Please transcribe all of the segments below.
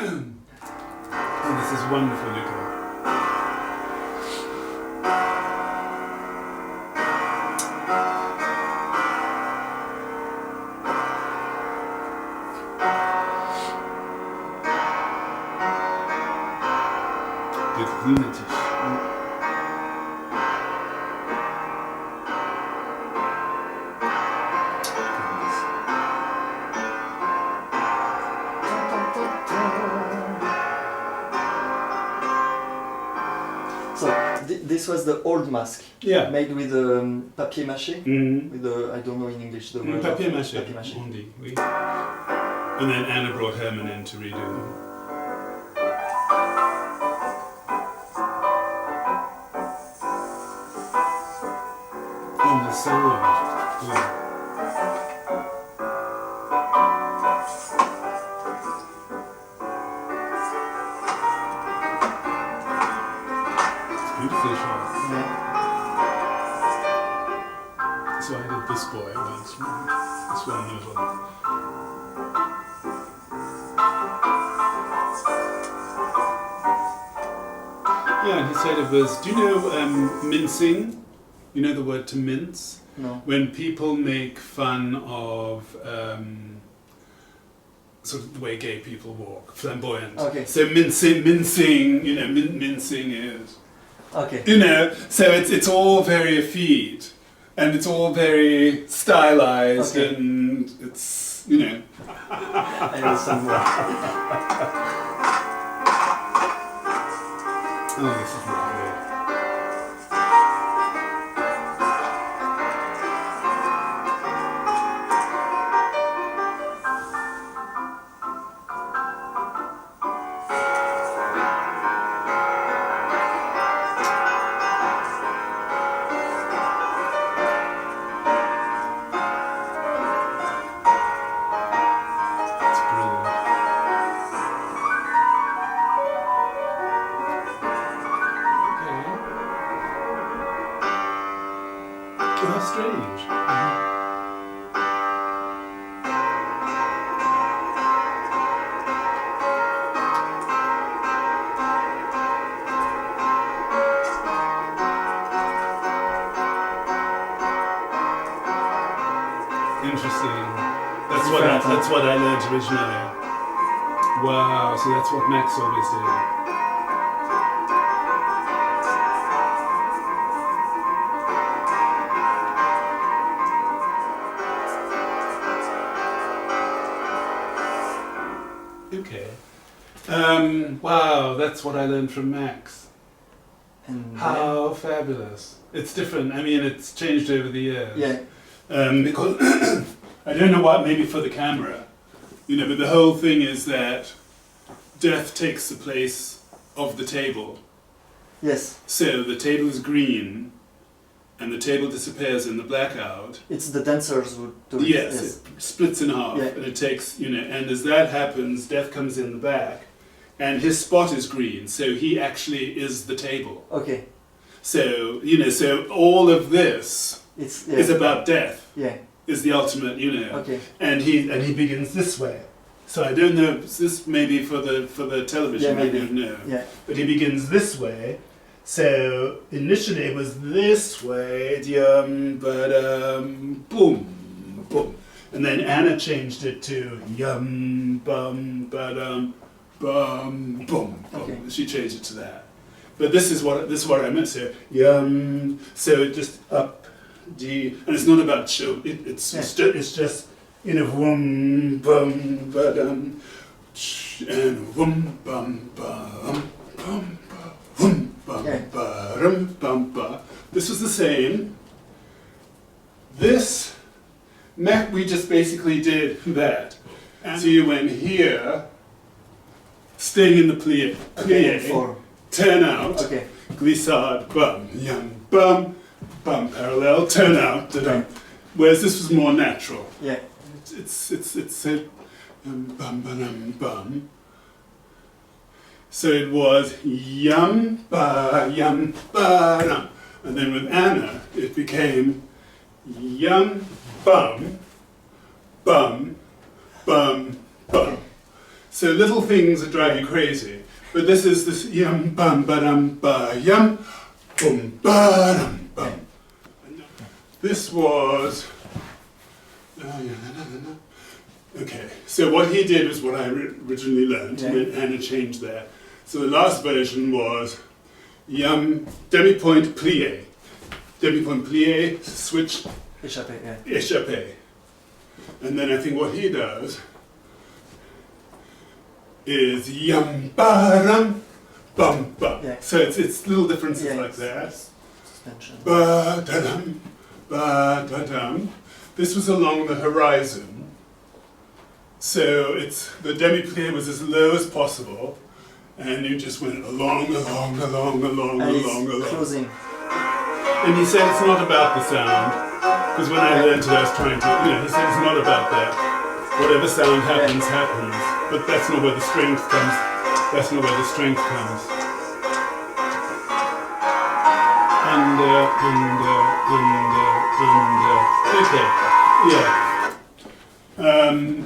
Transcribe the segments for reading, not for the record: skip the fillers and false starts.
Oh, this is wonderful, Nicola. Unity. So this was the old mask, made with papier mâché. With the, I don't know in English the word. Papier mâché. Papier mâché. Only, oui. And then Anna brought Herman in to redo them. The sound. Yeah. It's beautifully shot. Yeah. So I did this boy once. This one knows one. Yeah, and he said it was, do you know mincing? You know the word to mince? No. When people make fun of sort of the way gay people walk, flamboyant. Okay. So mincing, you know, mincing is. Okay. You know, so it's all very effete, and it's all very stylized, Okay. and it's, you know. I understand more. Oh, this is lovely. Strange. Interesting. That's what I learned originally. Wow, so that's what Max always did. Okay. Wow, that's what I learned from Max. And How fabulous. It's different. I mean, it's changed over the years. yeah. Because I don't know what, maybe for the camera, you know, but the whole thing is that death takes the place of the table. Yes. So the table is green, and the table disappears in the blackout. It's the dancers who do it. Yes, it splits in half, Yeah. and it takes, you know, and as that happens, death comes in the back, and his spot is green, so he actually is the table. Okay. So, you know, so all of this It's is about death, yeah. is the ultimate, you know. Okay. And he begins this way. So I don't know, this maybe for the television, Yeah, maybe. I don't know. Yeah. But he begins this way. So initially it was this way, boom, boom. And then Anna changed it to yum, bum, bum, boom, boom. Okay. She changed it to that. But this is what I meant. So yum. So it just up, D, and it's not about show. It's just you know, wum, bum, ba-dum, and wum, bum, bum, bum, wum, bum, ba-dum, bum, ba. This was the same. This, we just basically did that. And so you went here, staying in the plie, turn out, glissade, bum, yum, bum, parallel, turn out, da-dum. Whereas this was more natural. Yeah. It's a bum, bum. So it was yum, ba, dum. And then with Anna, it became yum, bum, bum, bum, bum. So little things that drive you crazy. But this is this yum bum ba-dum ba yum bum ba-dum bum. This was okay. So what he did was what I originally learned, and it changed there. So the last version was yum demi-point plié. Demi-point plié, switch, échappé, échappé. And then I think what he does is yum ba-dum bum bum. Yeah. So it's little differences like that. Suspension. Ba-da-dum, ba-da-dum. This was along the horizon. So the demi-plié was as low as possible, and you just went along. Closing. And he said it's not about the sound, because when I learned it I was trying to, he said it's not about that. Whatever sound happens, happens. But that's not where the strength comes. That's not where the strength comes. Okay, yeah.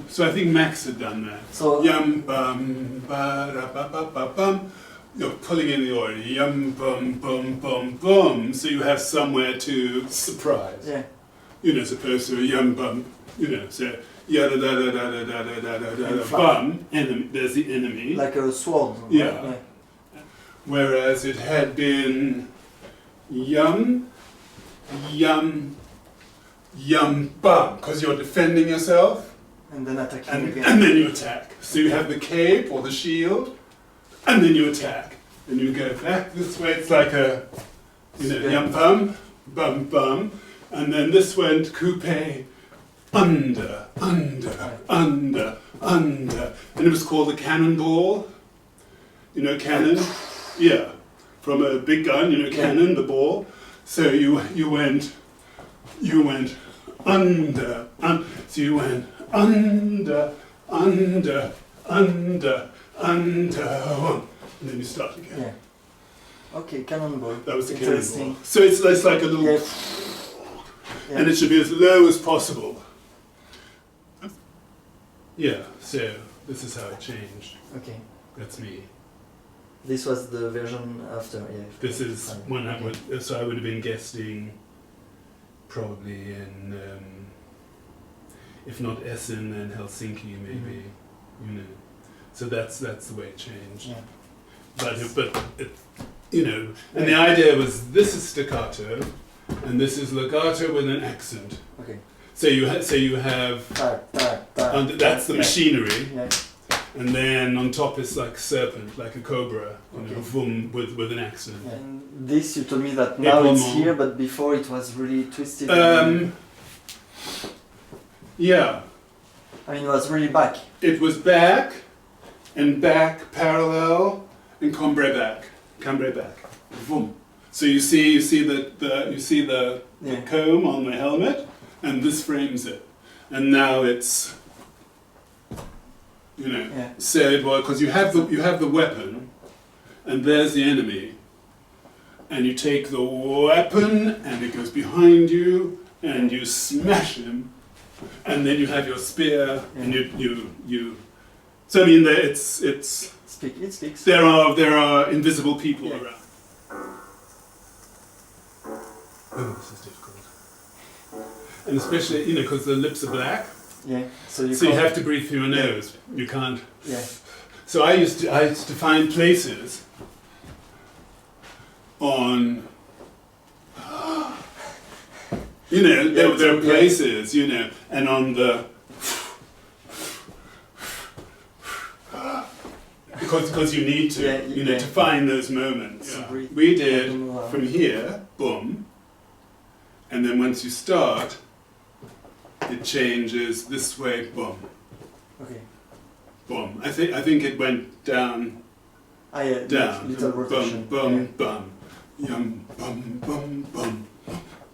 So I think Max had done that. So Yum bum ba da ba ba ba bum. You're pulling in the order. Yum bum bum bum bum. So you have somewhere to surprise. Yeah. As opposed to yum bum. So yada da da da da da da da da da bum. Enemy. There's the enemy. Like a sword. Yeah. Whereas it had been yum, yum, yum bum, because you're defending yourself. And then attacking again. And then you attack. So you have the cape or the shield, and then you attack. And you go back this way. It's like a, yum bum, bum bum. And then this went coupe, under. And it was called the cannonball. Cannon? Yeah. From a big gun, cannon, the ball. So you went under. So you went under. And then you start again. Yeah. Okay, cannonball. That was the cannonball. So it's like a little... Yeah. And it should be as low as possible. Yeah, so this is how it changed. Okay. That's me. This was the version after, yeah. This is when I would... So I would have been guesting probably in... if not Essen, then Helsinki maybe, So that's the way it changed. Yeah. But and the idea was this is staccato, and this is legato with an accent. Okay. So you have that's the machinery, and then on top is like a serpent, like a cobra, boom, with an accent. Yeah. And this you told me that now it's here, but before it was really twisted. Yeah. I mean, it was really back. It was back, and back parallel, and cambre back. Boom. So you see the comb on the helmet, and this frames it, and now it's so it was because you have the weapon, and there's the enemy, and you take the weapon, and it goes behind you, and you smash him. And then you have your spear, and you. So I mean, it speaks. There are invisible people around. Oh, this is difficult. And especially, because the lips are black. Yeah. So you have to breathe through your nose. You can't. Yeah. So I used to find places on. There are places, and on the because you need to, to find those moments. Yeah. We did from here, boom, and then once you start, it changes this way, boom. Okay. Boom. I think it went down. Down. Little rotation. Bum, bum, yum, bum, bum, bum.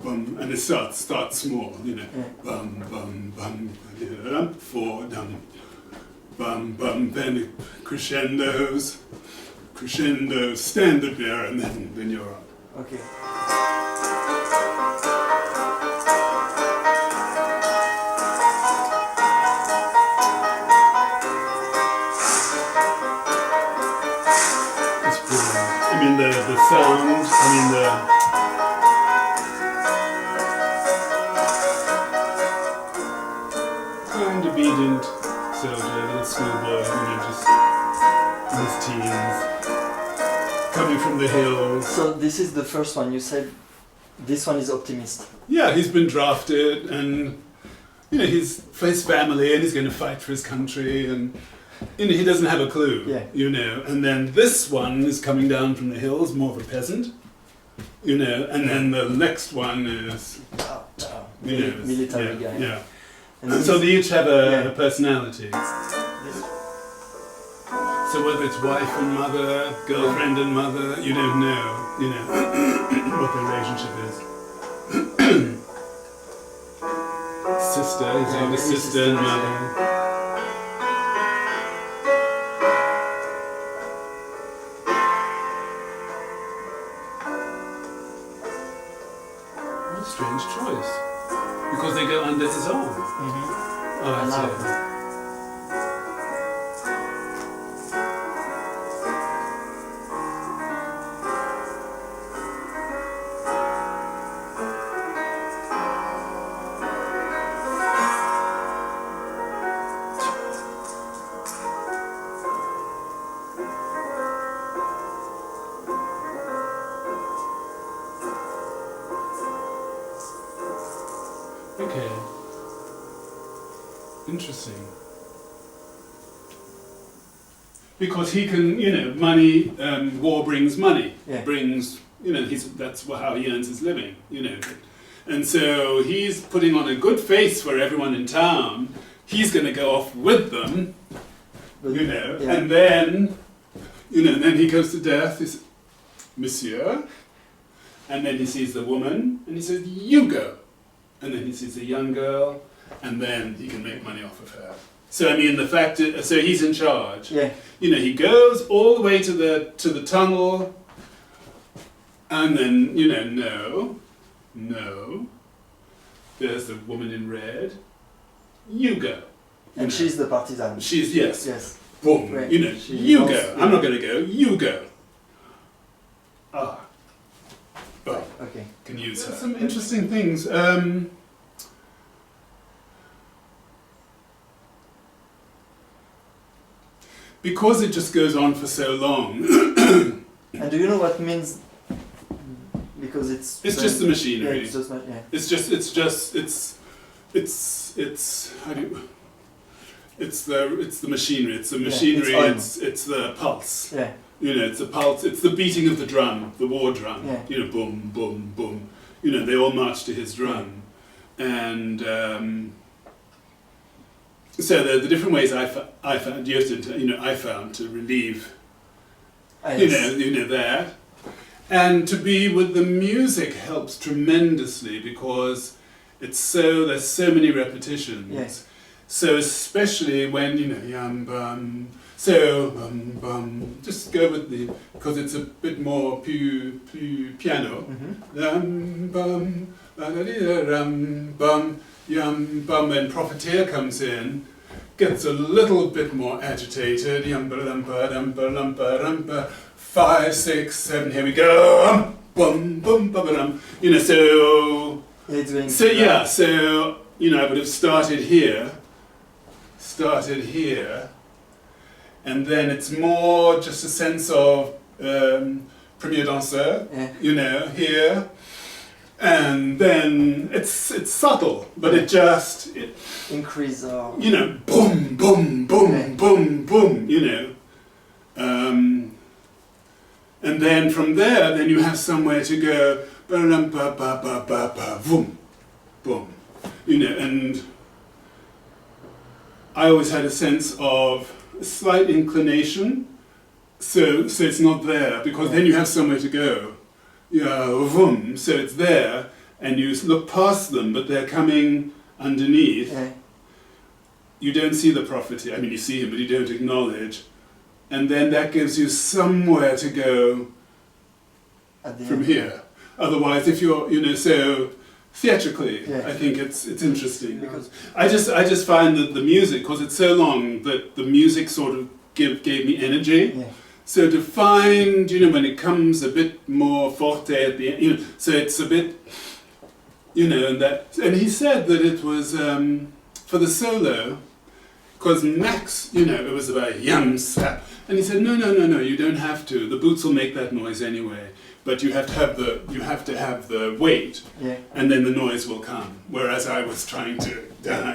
Bum, and it starts small, bum, bum, bum, 4, dum, bum, bum, then it crescendos, standard there, and then you're up. Okay. sound, I mean the kind obedient soldier, little schoolboy, just in his teens, coming from the hills. So this is the first one. You said this one is optimist. Yeah, he's been drafted, and he's for his family, and he's going to fight for his country, and he doesn't have a clue. Yeah. And then this one is coming down from the hills, more of a peasant. And then the next one is military guy. Yeah. And so they each have a personality. So whether it's wife and mother, girlfriend and mother, you don't know, what the relationship is. Sister, his older sister and mother. What a strange choice. Because they go under his arm. Mm-hmm. Oh, that's it. Okay. Interesting. Because he can, money, war brings money. Yeah. Brings, that's how he earns his living, And so he's putting on a good face for everyone in town. He's going to go off with them, and then, then he goes to death, he says, Monsieur, and then he sees the woman, and he says, you go. And then he sees a young girl, and then he can make money off of her. So I mean, so he's in charge. Yeah. He goes all the way to the tunnel, and then no, there's the woman in red. You go. And she's the partisan. She's yes. Boom. Right. You go. I'm not going to go. You go. But okay. Can use her. Some interesting things. Because it just goes on for so long. And do you know what means? Because it's just the machinery. Yeah, it's the machinery. It's the machinery. It's the pulse. Yeah. It's the pulse. It's the beating of the drum, the war drum. Yeah. Boom, boom, boom. They all march to his drum, and so the different ways I found to relieve, that, and to be with the music helps tremendously because there's so many repetitions. Yeah. So especially when yum bum. So just go with because it's a bit more piano. Ram bum, ram bum, yum bum. When professeur comes in, gets a little bit more agitated. Yum ba dum ba 5, 6, 7. Here we go. Bum bum ba dum. So I would have started here. And then it's more just a sense of premier danseur, here. And then it's subtle, but it increase. Boom, boom, boom, boom, boom, and then from there, then you have somewhere to go, boom, boom, and I always had a sense of a slight inclination, so it's not there, because then you have somewhere to go. Vroom, so it's there, and you look past them, but they're coming underneath. Yeah. You don't see the prophet, you see him, but you don't acknowledge. And then that gives you somewhere to go from here. Otherwise, if you're, so theatrically, I think it's interesting. Because I just find that the music, because it's so long, that the music sort of gave me energy. Yeah. So to find, you know, when it comes a bit more forte at the end, you know, so it's a bit, you know, and he said that it was for the solo, because Max, you know, it was about yum slap, and he said, no, you don't have to. The boots will make that noise anyway, but you have to have the weight, and then the noise will come. Whereas I was trying to,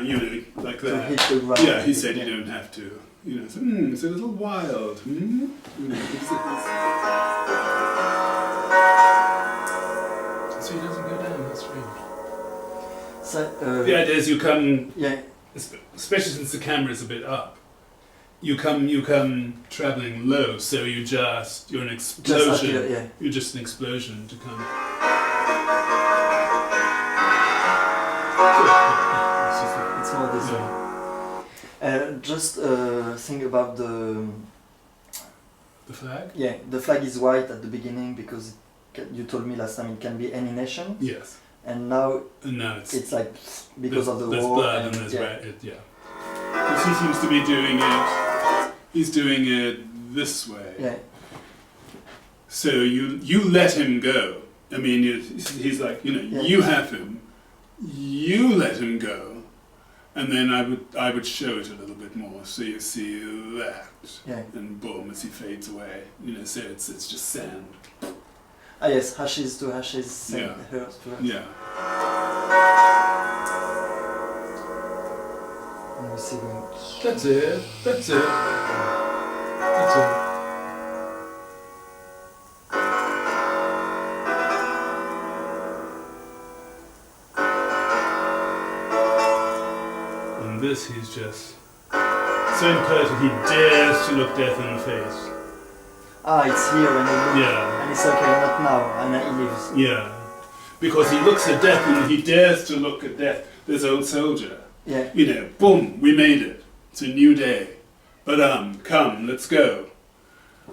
you know, like that. Hit the ground. Yeah, he said you don't have to. You know, so, it's a little wild. You know, so he doesn't go down. That's strange. So, the idea is you come. Yeah. Especially since the camera is a bit up, you come traveling low, so you're an explosion. You're just an explosion to come. It's more this way. Just think about the flag. Yeah, the flag is white at the beginning because you told me last time it can be any nation. Yes. And now it's like because of the there's war. Blood and there's red. Because he seems to be doing it. He's doing it this way. Yeah. So you let him go. I mean, he's like, you know, you have him. You let him go, and then I would show it a little bit more. So you see that, and boom, as he fades away. You know, so it's just sand. Ah yes, ashes to ashes, sand, earth to earth. Yeah. And we see them. That's it. That's it. That's it. And this, he's just so impertinent. He dares to look death in the face. Ah, it's here and he looks. Yeah. And it's okay, not now, and he leaves. Yeah. Because he looks at death and he dares to look at death. This old soldier. Yeah. You know, boom, we made it. It's a new day. Come, let's go.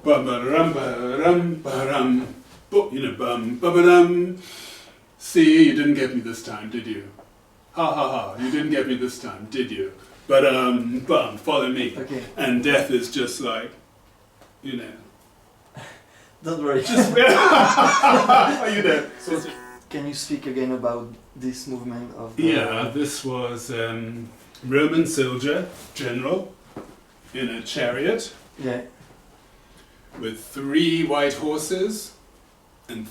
Ba-ba-rum, ba-rum, ba-rum. You know, bum, ba-ba-dum. See, you didn't get me this time, did you? Ha ha ha, you didn't get me this time, did you? Bum, follow me. Okay. And death is just like, you know. Don't worry. Just, you know. Can you speak again about this movement of the... Yeah, this was Roman soldier, general, in a chariot. Yeah. With 3 white horses, and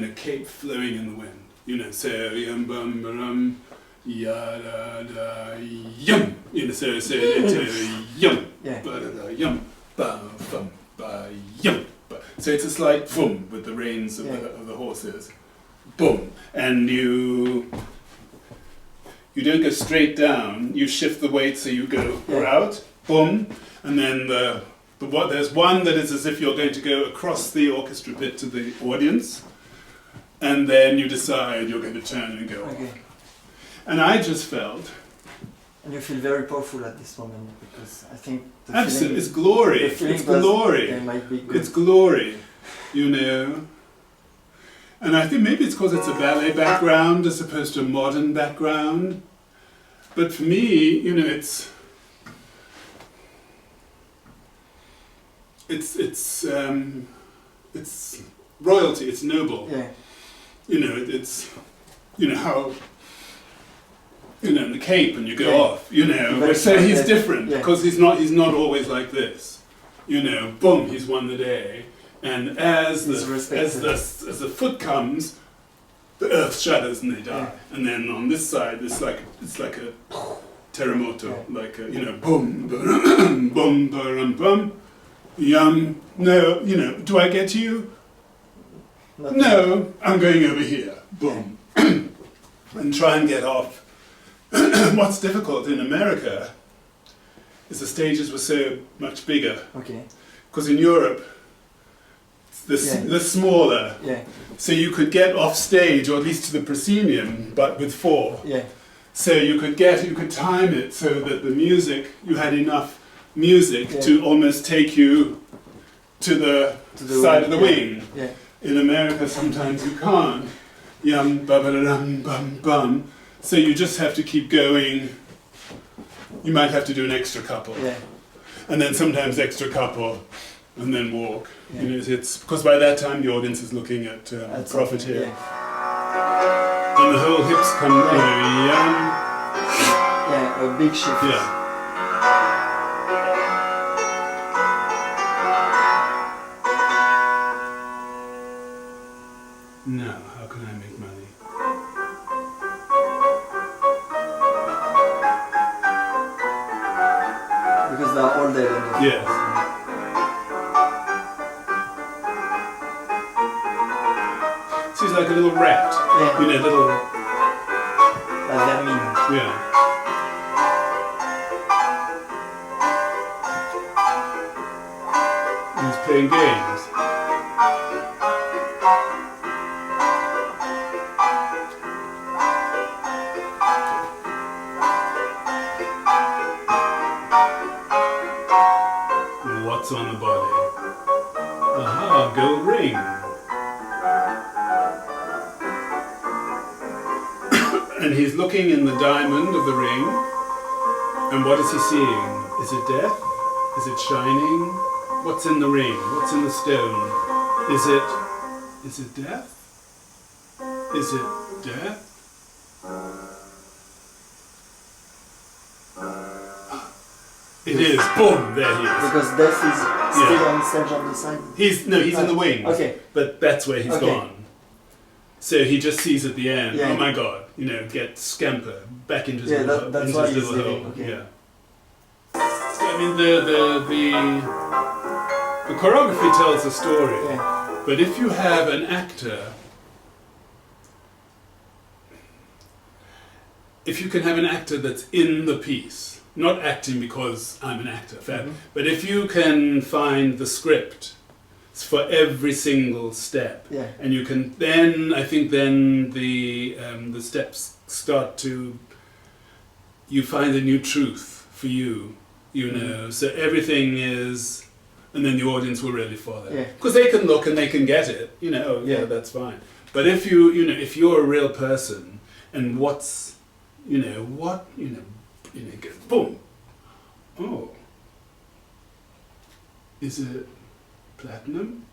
a cape flowing in the wind. You know, so yum bum bum ya da yum. You know, so yum ba da yum ba bum ba yum. So it's a slight boom with the reins of the horses, boom, and you don't go straight down. You shift the weight so you go out, boom, and then there's one that is as if you're going to go across the orchestra pit to the audience, and then you decide you're going to turn and go off. And I just felt. And you feel very powerful at this moment because I think the absolutely, it's glory. It's glory. It's glory, you know. And I think maybe it's because it's a ballet background as opposed to a modern background. But for me, you know, it's royalty. It's noble. Yeah. You know, it's you know how. You know, in the cape, and you go off. You know, but so he's different because he's not always like this. You know, boom, he's won the day, and as the foot comes, the earth shudders and they die. And then on this side, it's like a terremoto, like a, you know, boom, boom, boom, boom, boom, yum. No, you know, do I get you? No, I'm going over here. Boom, and try and get off. What's difficult in America is the stages were so much bigger. Okay. Because in Europe, they're smaller. Yeah. So you could get off stage, or at least to the proscenium, but with 4. Yeah. So you could time it so that you had enough music to almost take you to the side of the wing. Yeah. In America, sometimes you can't. Yum, ba-ba-da-dum, bum, bum. So you just have to keep going. You might have to do an extra couple. Yeah. and then sometimes extra couple, and then walk. Yeah. You know, it's because by that time the audience is looking at profiteer, and the whole hips come. Yeah, a big shift. Yeah. Now, how can I make money? Because they're all dead. Yes. So he's like a little rat. Yeah. You know, little. Like vermine. Yeah. And he's playing games. What's on the body? Aha, gold ring. And he's looking in the diamond of the ring, and what is he seeing? Is it death? Is it shining? What's in the ring? What's in the stone? Is it death? Is it death? It is. Boom! There he is. Because death is still on stage on the side. He's in the wings. Okay. But that's where he's gone. So he just sees at the end, Yeah. oh my god, you know, get scamper back into his little, that's into why his he's little leaving. hole. Okay. Yeah. So, I mean, the choreography tells a story, Yeah. but if you have an actor, if you can have an actor that's in the piece, not acting because I'm an actor, but if you can find the script for every single step, and you can then, I think then the steps start to, you find a new truth for you, you know, so everything is, and then the audience will really follow. Because they can look and they can get it, you know, that's fine. But if if you're a real person, and what's, boom, oh, is it platinum?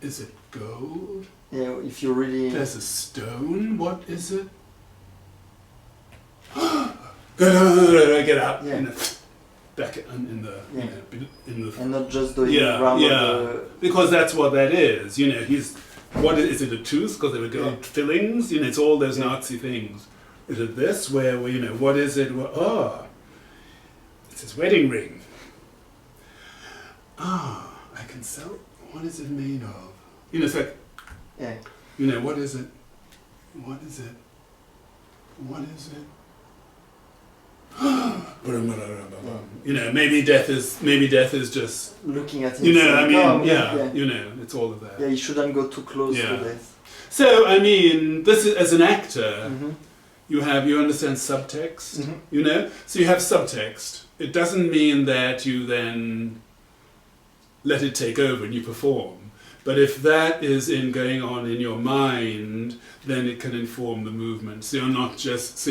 Is it gold? Yeah, if you really... There's a stone, what is it? Get out, back in the, in the... And not just doing round of the... Because that's what that is, you know, what is it, a tooth? Because there were gold fillings, you know, it's all those Nazi things. Is it this, where, you know, what is it? It's his wedding ring. I can sell, what is it made of? You know, it's like, you know, what is it? What is it? What is it? You know, maybe death is just looking at him. You know, I mean, yeah, you know, it's all of that. Yeah, you shouldn't go too close to death. So, I mean, this is, as an actor, you understand subtext, you know? So you have subtext. It doesn't mean that you then let it take over and you perform. But if that is going on in your mind, then it can inform the movement. So you're not just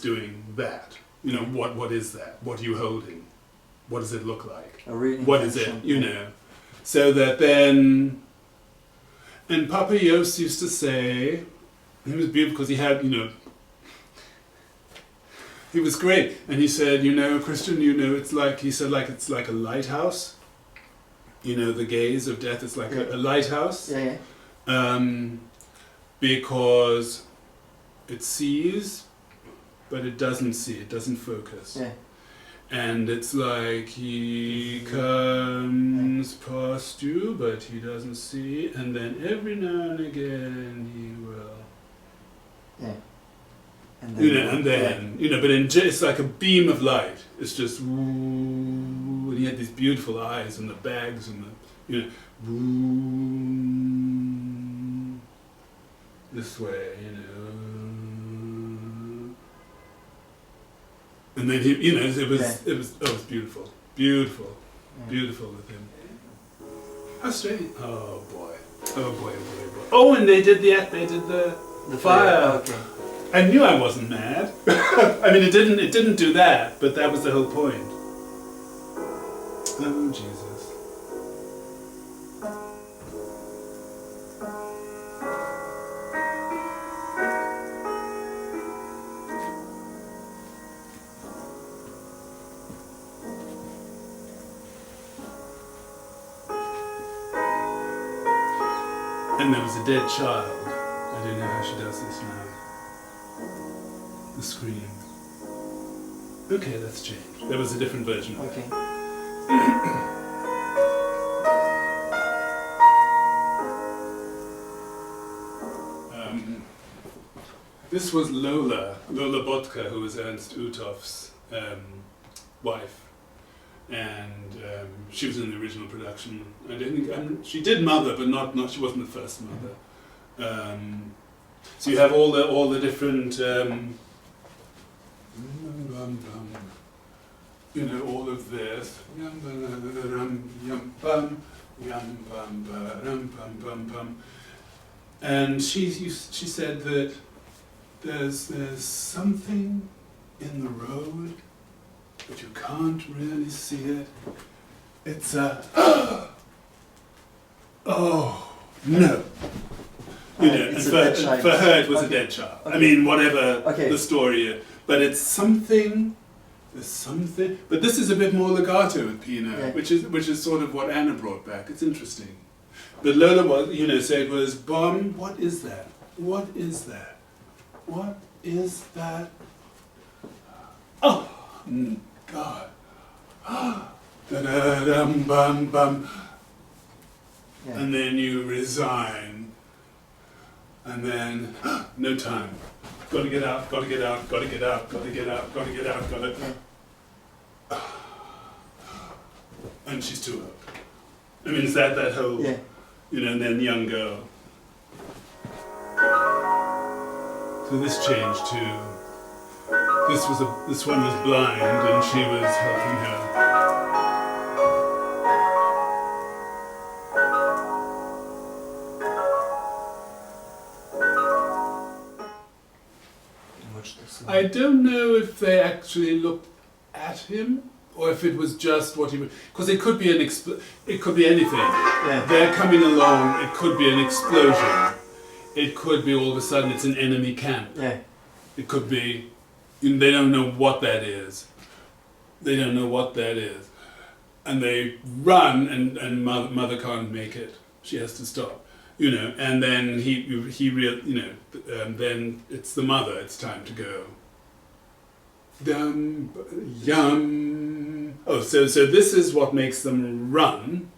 doing that. You know, what is that? What are you holding? What does it look like? What is it? You know. So that then, and Papa Yost used to say, he was beautiful because he had, you know, he was great. And he said, you know, Christian, you know, it's like a lighthouse. You know, the gaze of death is like a lighthouse. Because it sees, but it doesn't see, it doesn't focus. And it's like he comes past you, but he doesn't see, and then every now and again he will. And then, you know, but it's like a beam of light. It's just, and he had these beautiful eyes and the bags and the, you know, this way, you know. And then he, you know, it was beautiful, beautiful with him. How strange! Oh boy! Oh, and they did the fire. Okay. I knew I wasn't mad. I mean, it didn't do that, but that was the whole point. Oh, Jesus. And there was a dead child. I don't know how she does this now. The scream. Okay, that's changed. There was a different version of it. Okay. This was Lola Botka, who was Ernst Utoff's wife. And she was in the original production. I don't think she did Mother, but not she wasn't the first Mother. So you have all the different, all of this. And she said that there's something in the road, but you can't really see it. It's a oh no. And for her it was a dead child. Okay. I mean, whatever the story is, but it's something. There's something. But this is a bit more legato with Pino, which is sort of what Anna brought back. It's interesting. But Lola was, so it was bomb. What is that? What is that? What is that? Oh, God. Da-da-dum, bum, bum. Yeah. And then you resign. And then, no time. Gotta get out, gotta get out, gotta get out, gotta get out, gotta get out, gotta... And she's too old. I mean, is that whole, and then young girl. So this changed too. This one was blind and she was helping her. I don't know if they actually looked at him or if it was just what he was, because it could be it could be anything. Yeah. They're coming along. It could be an explosion. It could be all of a sudden it's an enemy camp. Yeah. It could be. They don't know what that is. They don't know what that is, and they run, and mother can't make it. She has to stop. And then then it's the mother. It's time to go. Yum. Oh, so this is what makes them run.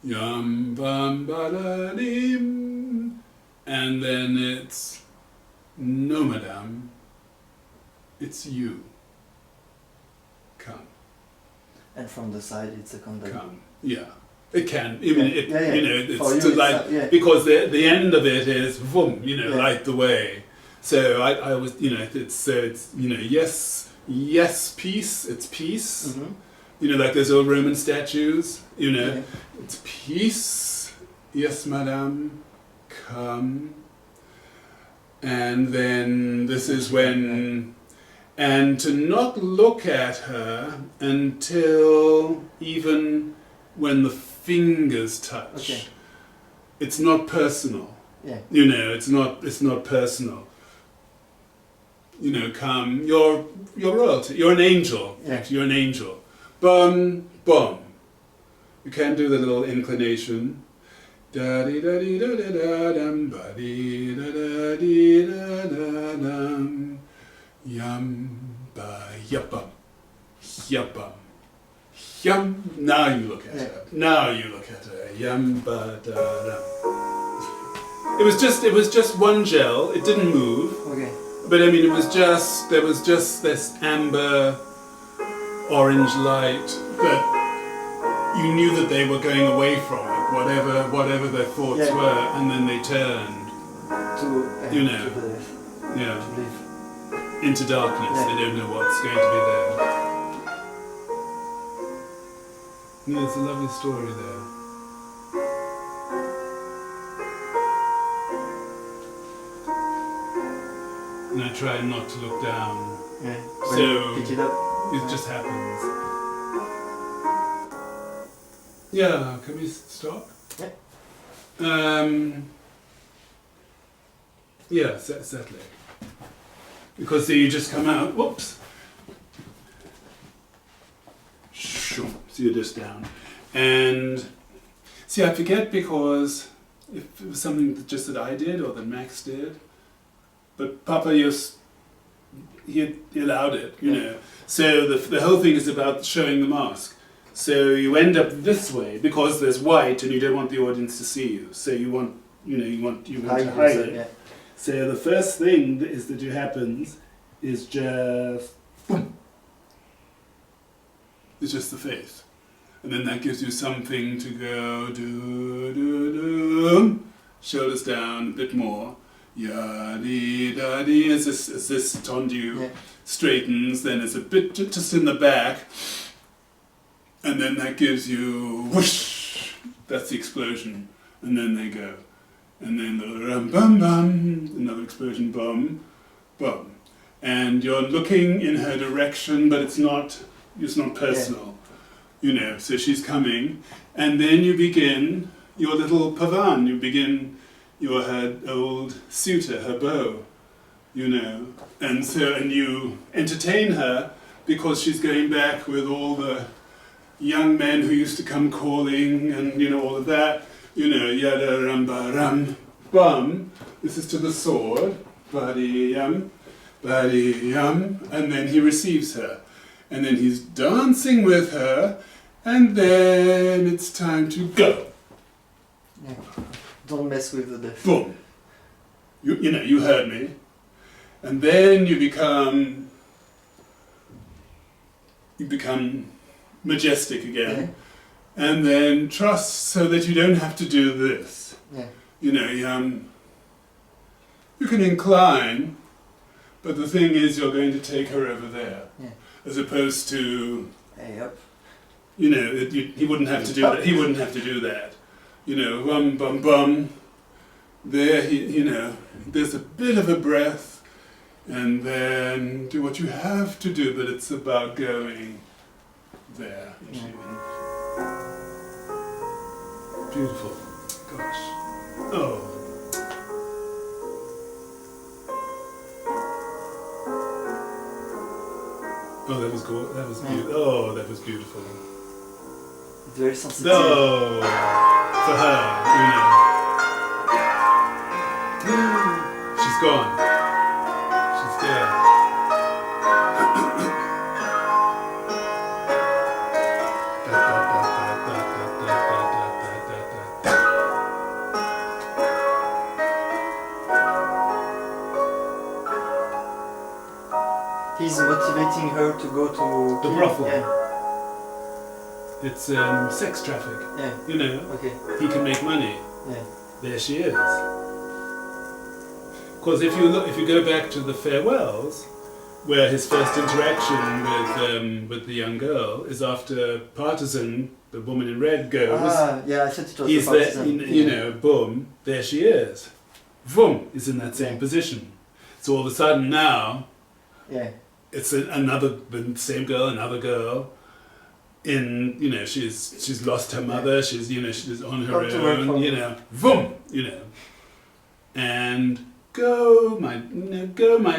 Yum bum baladim, and then it's no, madame. It's you. Come. And from the side, it's a company. Come. Yeah. It can. I mean, it's because the end of it is boom, light the way. So I was, it's yes, peace. It's peace. Mm-hmm. Like those old Roman statues. It's peace. Yes, madame, come. And then this is when, and to not look at her until even when the fingers touch. Okay. It's not personal. Yeah. It's not personal. Come, you're royalty. You're an angel. Yeah. You're an angel. Bum, bum. You can't do the little inclination. Da di da di da da da dum ba di da da di da da dum. Yum ba yuppum. Yuppum. Yum. Now you look at her. Now you look at her. Yum ba da dum. It was just one gel. It didn't move. Okay. But I mean, there was just this amber, orange light that you knew that they were going away from it, whatever their thoughts were, and then they turned into darkness. Yeah. They don't know what's going to be there. There's a lovely story there. And I try not to look down. Yeah. So pick it up. It just happens. Yeah, can we stop? Yeah. Yes, exactly. Because you just come out, whoops. So you're just down. And see, I forget because if it was something that just that I did or that Max did, but Papa he allowed it, you know. So the whole thing is about showing the mask. So you end up this way because there's white and you don't want the audience to see you. So you want to hide it. Yeah. So the first thing that happens is just boom. It's just the face. And then that gives you something to go do, shoulders down a bit more. Ya-dee-da-dee, as this tendu straightens, then it's a bit just in the back. And then that gives you whoosh, that's the explosion. And then they go. And then the rum bum bum, another explosion, bum, bum. And you're looking in her direction, but it's not personal. You know, so she's coming. And then you begin your little pavan, you begin her old suitor, her beau, you know. And you entertain her because she's going back with all the young men who used to come calling and, you know, all of that. You know, yada ram ba ram bum. This is to the sword. Badi yum, and then he receives her. And then he's dancing with her, and then it's time to go. Yeah. Don't mess with the death. Boom. You heard me. And then you become majestic again. Yeah. And then trust so that you don't have to do this. Yeah. You know, you can incline, but the thing is you're going to take her over there. Yeah. As opposed to, Hey, up. you know, he wouldn't have to do that. He wouldn't have to do that. You know, bum bum bum. There, you know, there's a bit of a breath, and then do what you have to do. But it's about going there. Yeah. Beautiful. Gosh. Oh. Oh, that was good. That was beautiful. Oh, that was beautiful. It's very sensitive. No, for her, you know. She's gone. She's there. He's motivating her to go to The brothel. Yeah. It's sex traffic. Yeah. You know. Okay. He can make money. Yeah. There she is. Because if you go back to the farewells, where his first interaction with the young girl is after Partisan, the woman in red, goes. Yeah, I thought it was He's the there, Partisan. you know, boom, there she is. Vroom is in that same position. So all of a sudden now, it's the same girl, another girl. You know, she's lost her mother. She's on her own. You know, vroom, you know, and go my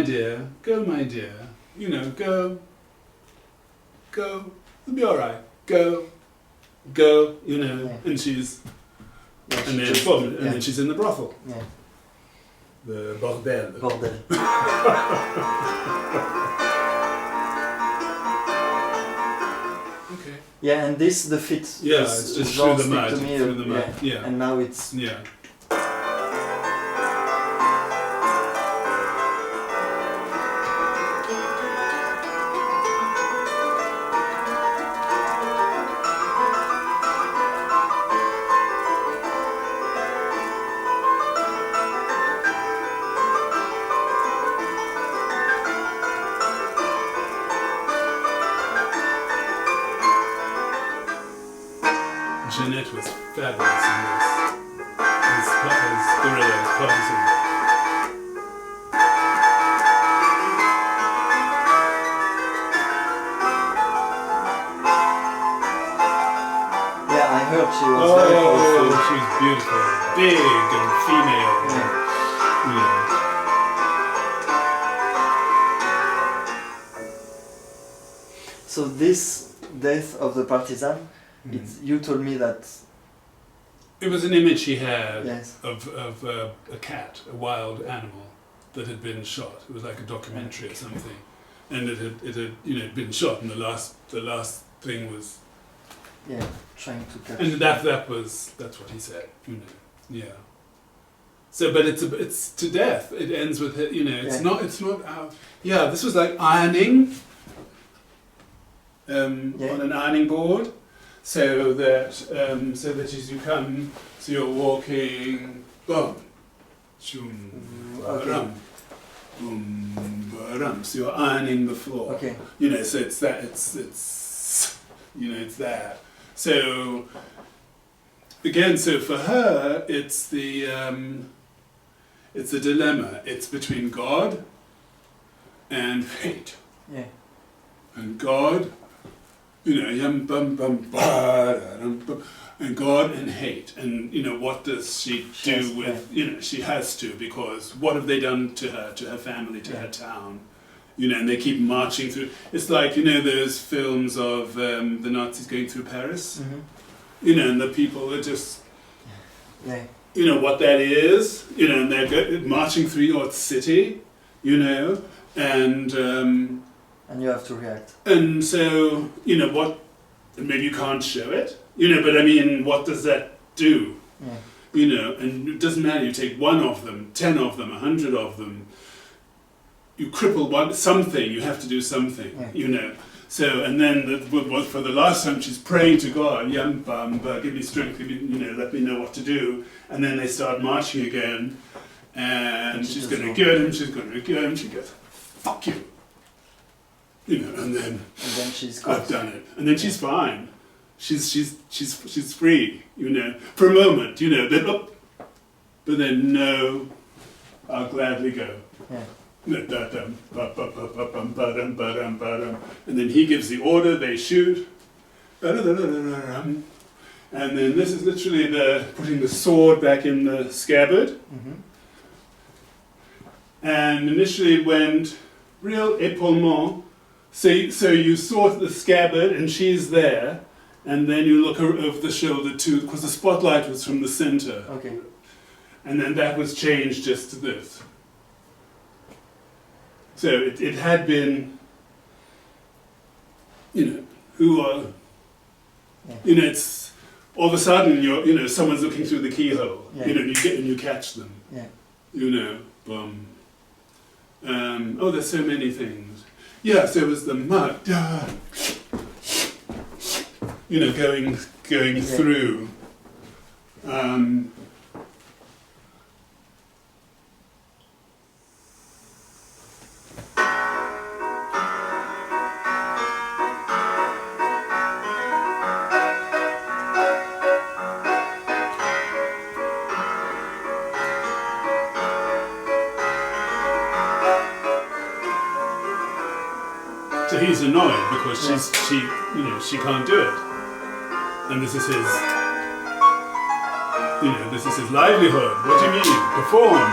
dear, you know, go, it'll be all right. Go, you know, and she's. And then boom, and then she's in the brothel. Yeah. The bordel. Bordel. Okay. Yeah, and this the fit. Yeah, it's just through the mud. Yeah. And now it's. Yeah. Jeanette was fabulous in this. As gorilla, as partisan. Yeah, I heard she was very powerful. She was beautiful, big and female. Yeah. You know. So this death of the partisan, you told me that... It was an image he had Yes. of a cat, a wild animal that had been shot. It was like a documentary or something, and it had been shot, and the last thing was. Yeah, trying to catch. And that's what he said. You know, yeah. So, but it's to death. It ends with it. You know, it's not. Yeah, this was like ironing. On an ironing board. So that as you come, so you're walking, boom, shum, baram, boom, baram. So you're ironing the floor. Okay. You know, so it's that. It's you know, it's that. So again, so for her, it's the dilemma. It's between God and fate. Yeah. And God. You know, yum bum bum ba and God and hate, and you know what does she do with? You know, she has to, because what have they done to her family, to her town? You know, and they keep marching through. It's like, you know, those films of the Nazis going through Paris. You know, and the people are just. You know what that is. You know, and they're marching through your city. You know, and. And you have to react. And so, you know, maybe you can't show it, you know, but I mean, what does that do? Yeah. You know, and it doesn't matter, you take 1 of them, 10 of them, 100 of them, you cripple something, you have to do something, you know. So, and then for the last time, she's praying to God, Yam Bamba, give me strength, you know, let me know what to do. And then they start marching again, and she's going to get him, she goes, fuck you. You know, and then she's I've done it, and then she's fine. She's free. You know, for a moment. You know, but then no, I'll gladly go. Yeah. And then he gives the order. They shoot. And then this is literally putting the sword back in the scabbard. And initially it went real épaulement. So you saw the scabbard, and she's there, and then you look over the shoulder too, because the spotlight was from the center. Okay. And then that was changed just to this. So it had been, you know, you know, it's all of a sudden someone's looking through the keyhole, you know, and you catch them. Yeah. You know, boom. There's so many things. Yeah, so it was the mud, you know, going through. So he's annoyed because she can't do it, and this is his, livelihood. What do you mean? Perform,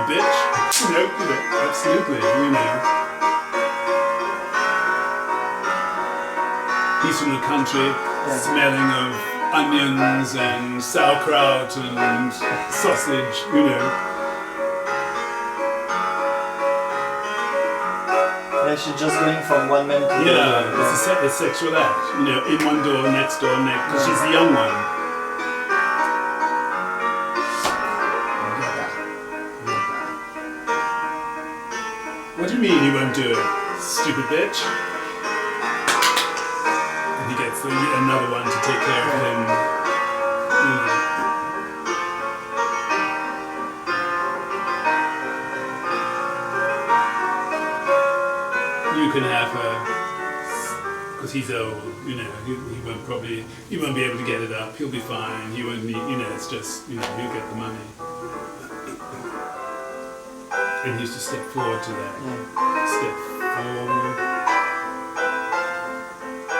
bitch. Absolutely, He's from the country, smelling of onions and sauerkraut and sausage, Yeah, she's just going from one man to the other. Yeah, it's a sexual act, in one door, next, because she's the young one. What do you mean he won't do it, stupid bitch? And he gets another one to take care of him, You can have her, because he's old, he won't be able to get it up, he'll be fine, he won't need, it's just, he'll get the money. And he used to step forward to that, step forward.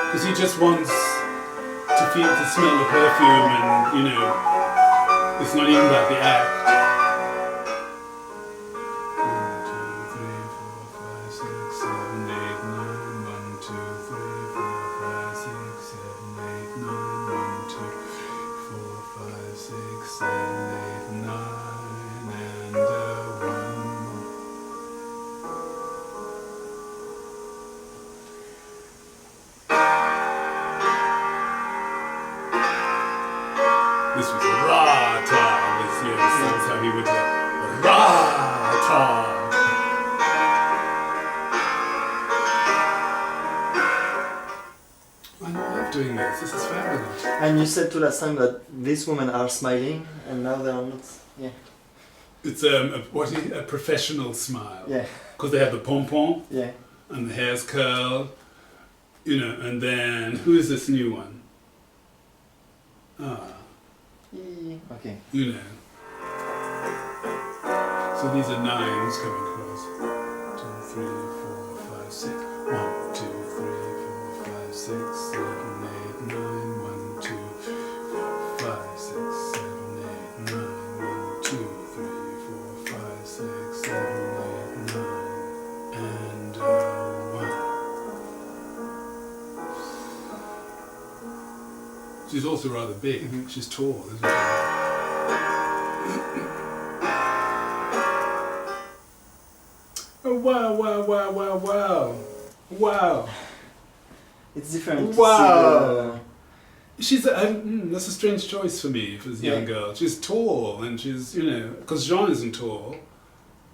Because he just wants to to smell the perfume, and you know, it's not even about the act. 1, 2, 3, 4, 5, 6, 7, 8, 9, 1, 2, 3, 4, 5, 6, 7, 8, 9. And 1. This is fabulous. And you said to last time that these women are smiling, and now they are not. Yeah. It's a professional smile. Yeah. Because they have the pompon. Yeah. And the hair's curled. You know, and then who is this new one? Okay. You know. So these are 9s coming across. 2, 3, 4, 5, 6. 1, 2, 3, 4, 5, 6, 7, 8, 9. 1, 2, 5, 6, 7, 8, 9. 1, 2, 3, 4, 5, 6, 7, 8, 9. And 1. She's also rather big. Mm-hmm. She's tall, isn't she? Oh, wow, wow, wow, wow, wow. Wow. It's different. Wow. She's that's a strange choice for me for this young girl. She's tall, and she's, you know, because Jean isn't tall,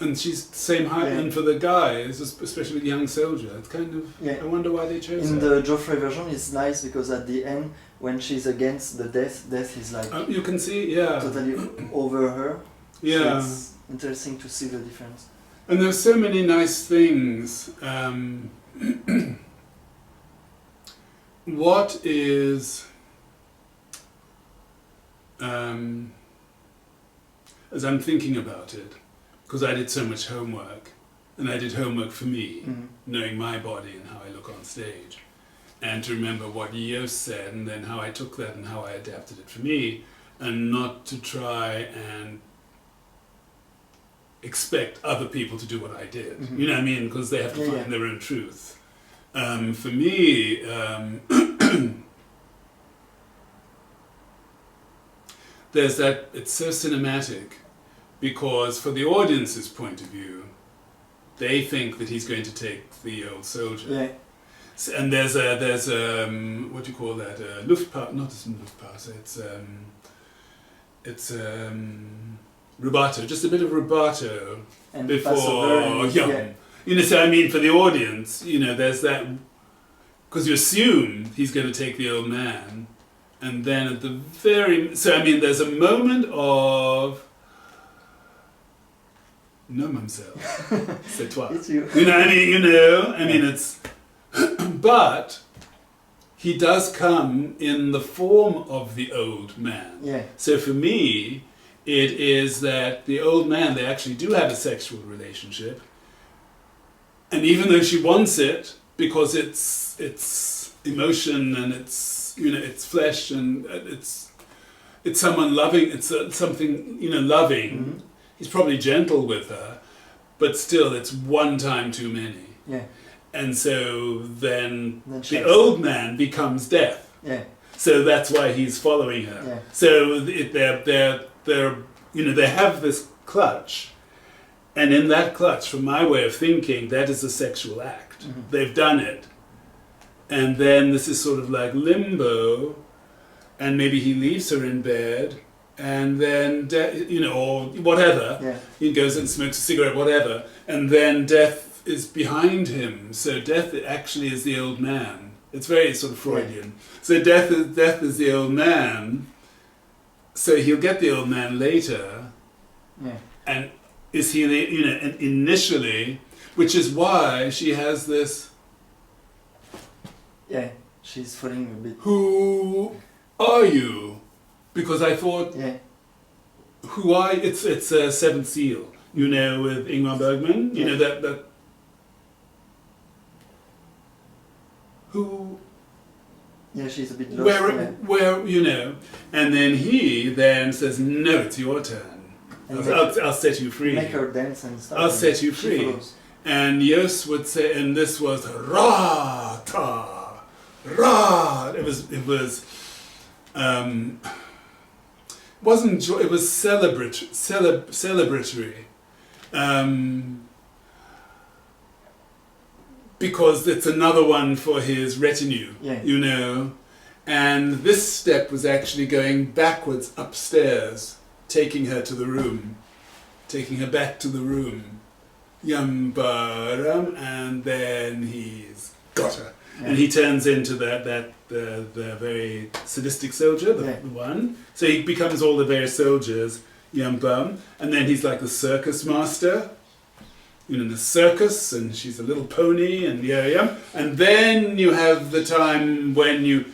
and she's the same height. And for the guys, especially the young soldier, it's kind of. I wonder why they chose In her. the Joffrey version, it's nice because at the end, when she's against the death is like. You can see, totally over her. Yeah. So it's interesting to see the difference. And there's so many nice things. What is, as I'm thinking about it, because I did so much homework, and I did homework for me, knowing my body and how I look on stage, and to remember what Yost said, and then how I took that and how I adapted it for me, and not to try and expect other people to do what I did. You know what I mean? Because they have to find their own truth. For me, there's that, it's so cinematic, because for the audience's point of view, they think that he's going to take the old soldier. Yeah. And there's what do you call that? Luftpass, not Luftpass, it's rubato, just a bit of rubato and before young. You know, so I mean, for the audience, you know, there's that, because you assume he's going to take the old man, and then at the very, so I mean, there's a moment of, no, mademoiselle, c'est toi. It's you. You know what I mean? You know, I mean, it's, but he does come in the form of the old man. Yeah. So for me, it is that the old man, they actually do have a sexual relationship. And even though she wants it, because it's emotion and it's, you know, it's flesh and it's someone loving, it's something, you know, loving. He's probably gentle with her, but still it's one time too many. Yeah. And so then the old man becomes death. Yeah. So that's why he's following her. Yeah. So they're you know, they have this clutch. And in that clutch, from my way of thinking, that is a sexual act. They've done it. And then this is sort of like limbo, and maybe he leaves her in bed, and then, you know, or whatever. Yeah. He goes and smokes a cigarette, whatever, and then death is behind him. So death actually is the old man. It's very sort of Freudian. Yeah. So death is the old man. So he'll get the old man later. Yeah. And is he, you know, initially, which is why she has this. Yeah, she's falling a bit. Who are you? Because I thought. Yeah. Who are you? It's Seventh Seal, you know, with Ingmar Bergman. You know that. Who Yeah, she's a bit lost. Where you know, and then he then says, "No, it's your turn. I'll set you free. Make her dance and stuff. I'll set you free." And Jos would say, and this was ra ta ra. It was wasn't joy. It was celebratory. Because it's another one for his retinue, you know. And this step was actually going backwards upstairs, taking her to the room, taking her back to the room. Yum ba-dum, and then he's got her. And he turns into the very sadistic soldier, the one. So he becomes all the various soldiers, yum bum, and then he's like the circus master. In the circus, and she's a little pony, and and then you have the time when you,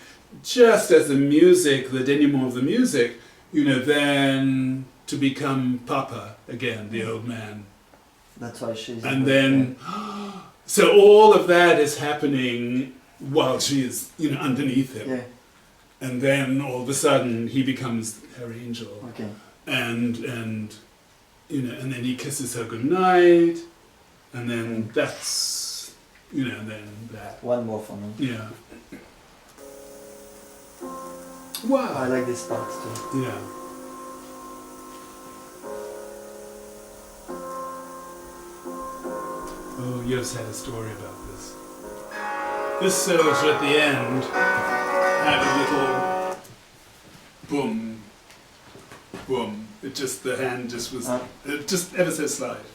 just as the music, the denouement of the music, then to become Papa again, the old man. That's why she's. And then, so all of that is happening while she is, underneath him. Yeah. And then all of a sudden he becomes her angel. Okay. And and then he kisses her goodnight. And then that's, and then that. One more for me. Yeah. Wow. I like this part too. Yeah. Oh, Jos had a story about this. This soldier at the end had a little boom, boom. The hand just was, just ever so slight.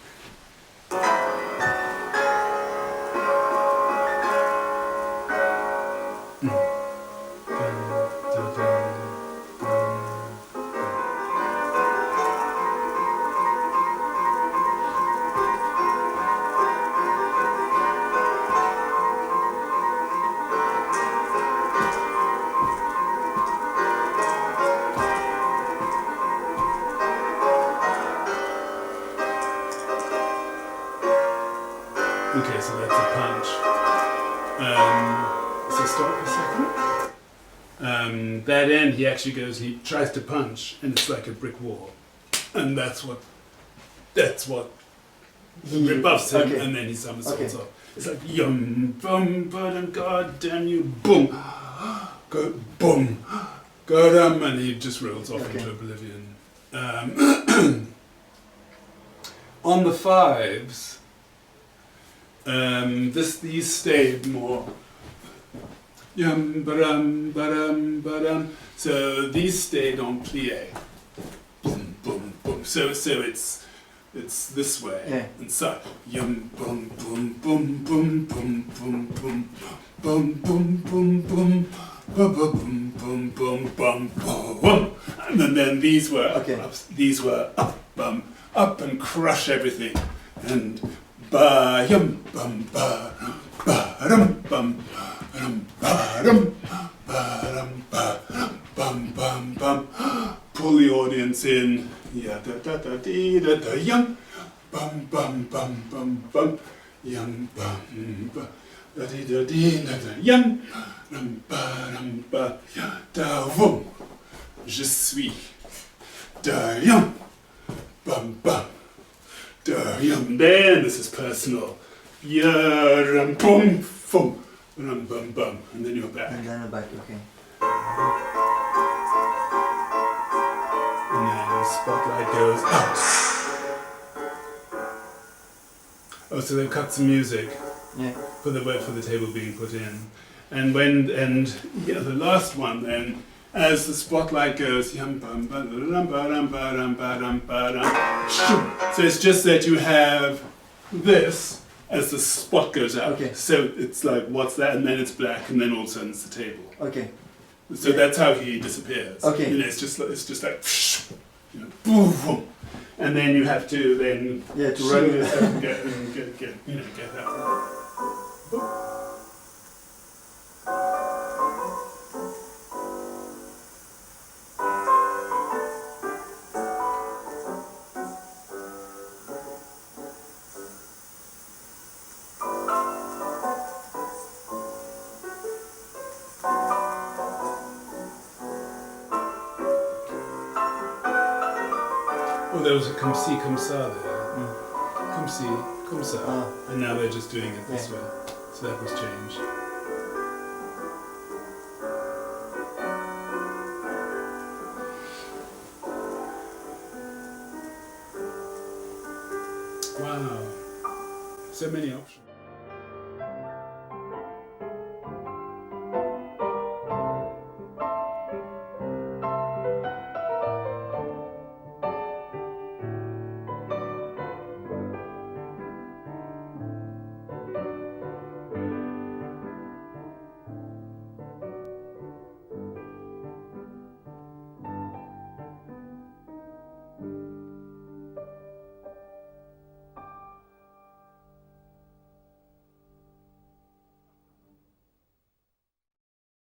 Okay, so that's a punch. So stop a second. That end, he actually goes, he tries to punch, and it's like a brick wall. And that's what rebuffs him, and then he somersaults off. It's like, yum, bum, bum, god damn you, boom, go, boom, god, and he just rolls off into oblivion. On the fives, these stayed more. Yum, ba-dum, ba-dum, ba-dum. So these stayed on plie. Boom, boom, boom. So it's this way. And so yum, boom, boom, boom, boom, boom, boom, boom, boom, boom, boom, boom, boom, boom, boom, boom, boom, boom. And then these were up and crush everything. And ba yum bum ba dum bum ba dum bum bum bum. Pull the audience in. Ya da da da dee da da yum bum bum bum bum bum yum bum ba da dee da dee da da yum ba da vum. Je suis da yum bum bum. Then this is personal. Boom, boom, bum, bum, bum, and then you're back. And then you're back, okay. And then the spotlight goes out. Oh, so they've cut some music for the table being put in, and the last one then. As the spotlight goes, so it's just that you have this as the spot goes out. Okay. So it's like, what's that? And then it's black, and then all of a sudden it's the table. Okay. So that's how he disappears. Okay. It's just like, boom, boom. And then you have to then to run yourself and get that one. Boom. there was a comme ci, comme ça there. Comme ci, comme ça. And now they're just doing it this way. So that was changed. Wow. So many options.